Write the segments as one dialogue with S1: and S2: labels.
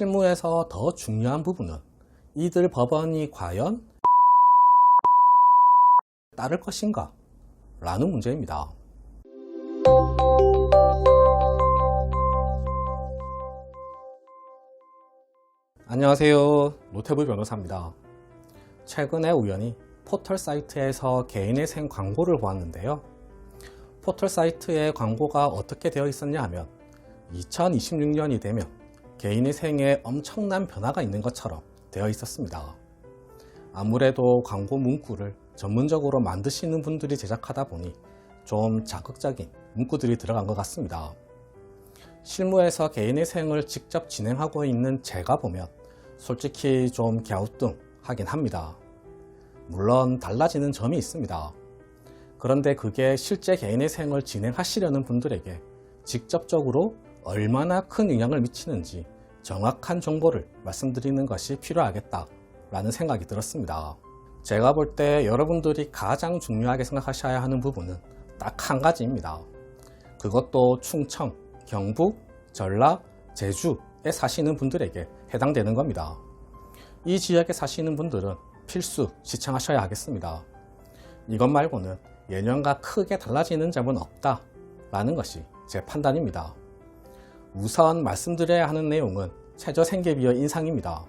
S1: 실무에서 더 중요한 부분은 이들 법원이 과연 따를 것인가? 라는 문제입니다. 안녕하세요. 노태부 변호사입니다. 최근에 우연히 포털 사이트에서 개인의 생 광고를 보았는데요. 포털 사이트의 광고가 어떻게 되어 있었냐 하면 2026년이 되면 개인의 생에 엄청난 변화가 있는 것처럼 되어 있었습니다. 아무래도 광고 문구를 전문적으로 만드시는 분들이 제작하다 보니 좀 자극적인 문구들이 들어간 것 같습니다. 실무에서 개인의 생을 직접 진행하고 있는 제가 보면 솔직히 좀 갸우뚱하긴 합니다. 물론 달라지는 점이 있습니다. 그런데 그게 실제 개인의 생을 진행하시려는 분들에게 직접적으로 얼마나 큰 영향을 미치는지 정확한 정보를 말씀드리는 것이 필요하겠다라는 생각이 들었습니다. 제가 볼 때 여러분들이 가장 중요하게 생각하셔야 하는 부분은 딱 한 가지입니다. 그것도 충청, 경북, 전라, 제주에 사시는 분들에게 해당되는 겁니다. 이 지역에 사시는 분들은 필수 시청하셔야 하겠습니다. 이것 말고는 예년과 크게 달라지는 점은 없다라는 것이 제 판단입니다. 우선 말씀드려야 하는 내용은 최저생계비의 인상입니다.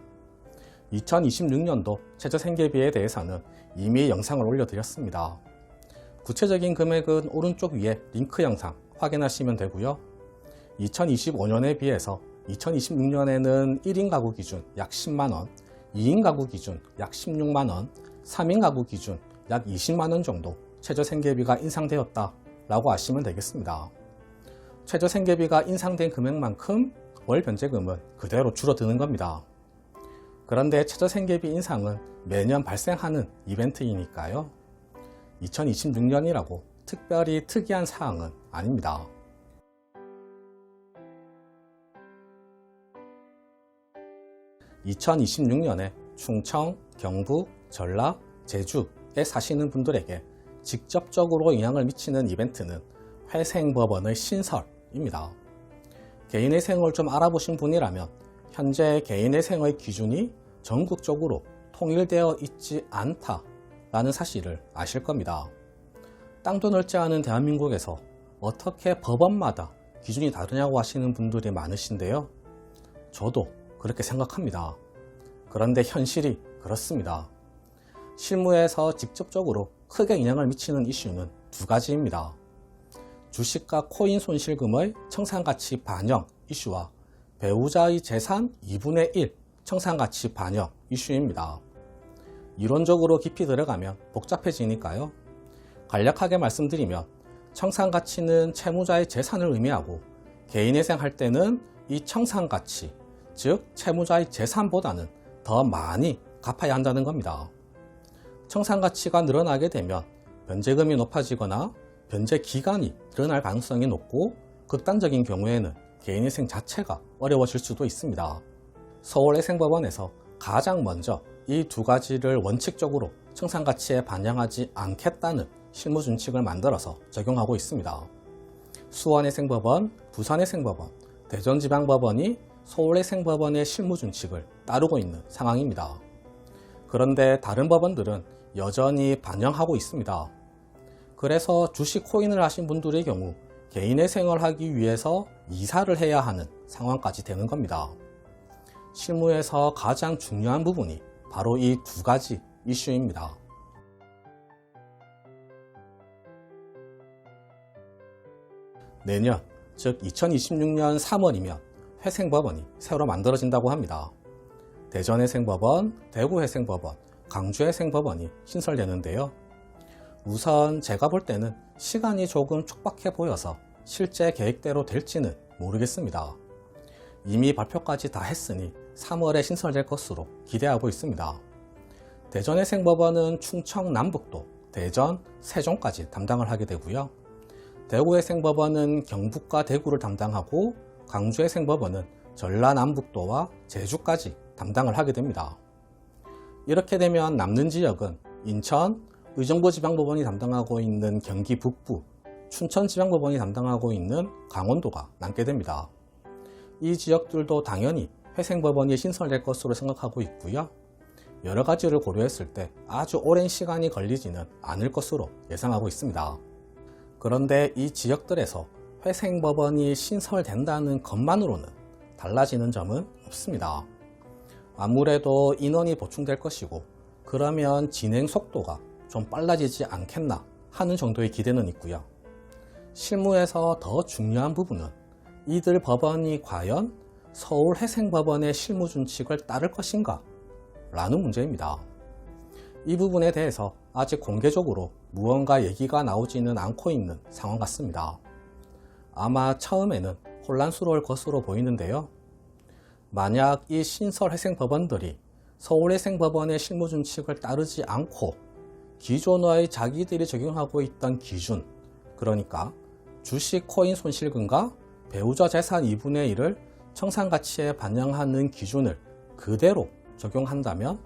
S1: 2026년도 최저생계비에 대해서는 이미 영상을 올려드렸습니다. 구체적인 금액은 오른쪽 위에 링크 영상 확인하시면 되고요. 2025년에 비해서 2026년에는 1인 가구 기준 약 10만원, 2인 가구 기준 약 16만원, 3인 가구 기준 약 20만원 정도 최저생계비가 인상되었다라고 아시면 되겠습니다. 최저생계비가 인상된 금액만큼 월 변제금은 그대로 줄어드는 겁니다. 그런데 최저생계비 인상은 매년 발생하는 이벤트이니까요. 2026년이라고 특별히 특이한 사항은 아닙니다. (2026년에) 충청, 경북, 전라, 제주에 사시는 분들에게 직접적으로 영향을 미치는 이벤트는 회생법원의 신설입니다. 개인의 생을 좀 알아보신 분이라면 현재 개인의 생의 기준이 전국적으로 통일되어 있지 않다라는 사실을 아실 겁니다. 땅도 넓지 않은 대한민국에서 어떻게 법원마다 기준이 다르냐고 하시는 분들이 많으신데요. 저도 그렇게 생각합니다. 그런데 현실이 그렇습니다. 실무에서 직접적으로 크게 영향을 미치는 이슈는 두 가지입니다. 주식과 코인 손실금의 청산가치 반영 이슈와 배우자의 재산 2분의 1 청산가치 반영 이슈입니다. 이론적으로 깊이 들어가면 복잡해지니까요. 간략하게 말씀드리면 청산가치는 채무자의 재산을 의미하고 개인회생 할 때는 이 청산가치, 즉 채무자의 재산보다는 더 많이 갚아야 한다는 겁니다. 청산가치가 늘어나게 되면 변제금이 높아지거나 변제 기간이 늘어날 가능성이 높고 극단적인 경우에는 개인회생 자체가 어려워질 수도 있습니다. 서울회생법원에서 가장 먼저 이 두 가지를 원칙적으로 청산가치에 반영하지 않겠다는 실무준칙을 만들어서 적용하고 있습니다. 수원회생법원, 부산회생법원, 대전지방법원이 서울회생법원의 실무준칙을 따르고 있는 상황입니다. 그런데 다른 법원들은 여전히 반영하고 있습니다. 그래서 주식 코인을 하신 분들의 경우 개인회생을 하기 위해서 이사를 해야 하는 상황까지 되는 겁니다. 실무에서 가장 중요한 부분이 바로 이 두 가지 이슈입니다. 내년, 즉 2026년 3월이면 회생법원이 새로 만들어진다고 합니다. 대전회생법원, 대구회생법원, 강주회생법원이 신설되는데요. 우선 제가 볼 때는 시간이 조금 촉박해 보여서 실제 계획대로 될지는 모르겠습니다. 이미 발표까지 다 했으니 3월에 신설될 것으로 기대하고 있습니다. 대전회생법원은 충청 남북도, 대전, 세종까지 담당을 하게 되고요. 대구회생법원은 경북과 대구를 담당하고 강주회생법원은 전라남북도와 제주까지 담당을 하게 됩니다. 이렇게 되면 남는 지역은 인천, 의정부지방법원이 담당하고 있는 경기 북부, 춘천지방법원이 담당하고 있는 강원도가 남게 됩니다. 이 지역들도 당연히 회생법원이 신설될 것으로 생각하고 있고요. 여러 가지를 고려했을 때 아주 오랜 시간이 걸리지는 않을 것으로 예상하고 있습니다. 그런데 이 지역들에서 회생법원이 신설된다는 것만으로는 달라지는 점은 없습니다. 아무래도 인원이 보충될 것이고 그러면 진행 속도가 좀 빨라지지 않겠나 하는 정도의 기대는 있고요. 실무에서 더 중요한 부분은 이들 법원이 과연 서울회생법원의 실무준칙을 따를 것인가 라는 문제입니다. 이 부분에 대해서 아직 공개적으로 무언가 얘기가 나오지는 않고 있는 상황 같습니다. 아마 처음에는 혼란스러울 것으로 보이는데요. 만약 이 신설회생법원들이 서울회생법원의 실무준칙을 따르지 않고 기존의 자기들이 적용하고 있던 기준, 그러니까 주식 코인 손실금과 배우자 재산 2분의 1을 청산가치에 반영하는 기준을 그대로 적용한다면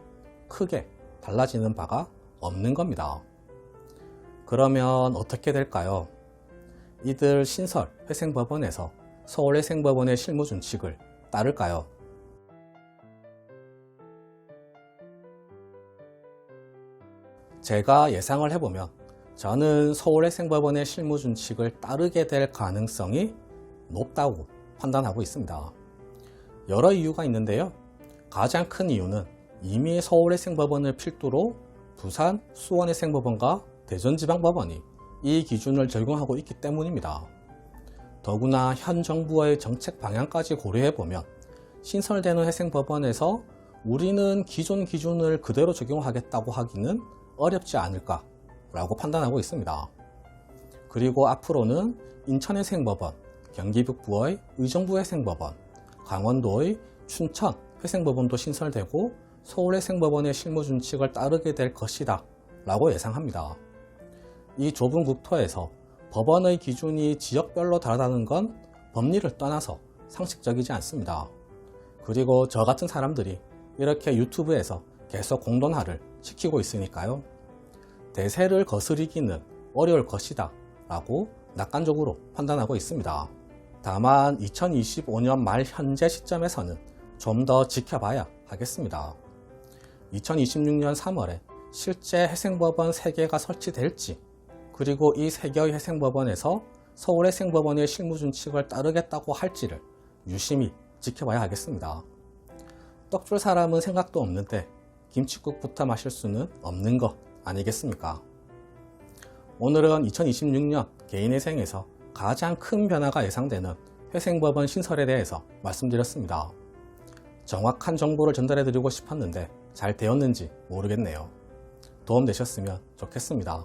S1: 크게 달라지는 바가 없는 겁니다. 그러면 어떻게 될까요? 이들 신설 회생법원에서 서울회생법원의 실무준칙을 따를까요? 제가 예상을 해보면 저는 서울회생법원의 실무준칙을 따르게 될 가능성이 높다고 판단하고 있습니다. 여러 이유가 있는데요. 가장 큰 이유는 이미 서울회생법원을 필두로 부산 수원회생법원과 대전지방법원이 이 기준을 적용하고 있기 때문입니다. 더구나 현 정부의 정책 방향까지 고려해보면 신설되는 회생법원에서 우리는 기존 기준을 그대로 적용하겠다고 하기는 어렵지 않을까라고 판단하고 있습니다. 그리고 앞으로는 인천회생법원, 경기북부의 의정부회생법원, 강원도의 춘천회생법원도 신설되고 서울회생법원의 실무준칙을 따르게 될 것이다 라고 예상합니다. 이 좁은 국토에서 법원의 기준이 지역별로 다르다는 건 법리를 떠나서 상식적이지 않습니다. 그리고 저 같은 사람들이 이렇게 유튜브에서 계속 공론화를 시키고 있으니까요. 대세를 거스르기는 어려울 것이다 라고 낙관적으로 판단하고 있습니다. 다만 2025년 말 현재 시점에서는 좀 더 지켜봐야 하겠습니다. 2026년 3월에 실제 회생법원 3개가 설치될지, 그리고 이 3개의 회생법원에서 서울회생법원의 실무준칙을 따르겠다고 할지를 유심히 지켜봐야 하겠습니다. 떡줄 사람은 생각도 없는데 김칫국부터 마실 수는 없는 것 아니겠습니까? 오늘은 2026년 개인회생에서 가장 큰 변화가 예상되는 회생법원 신설에 대해서 말씀드렸습니다. 정확한 정보를 전달해드리고 싶었는데 잘 되었는지 모르겠네요. 도움되셨으면 좋겠습니다.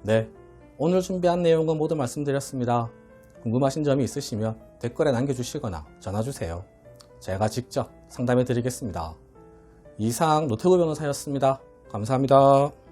S1: 네, 오늘 준비한 내용은 모두 말씀드렸습니다. 궁금하신 점이 있으시면 댓글에 남겨주시거나 전화주세요. 제가 직접 상담해 드리겠습니다. 이상 노태우 변호사였습니다. 감사합니다.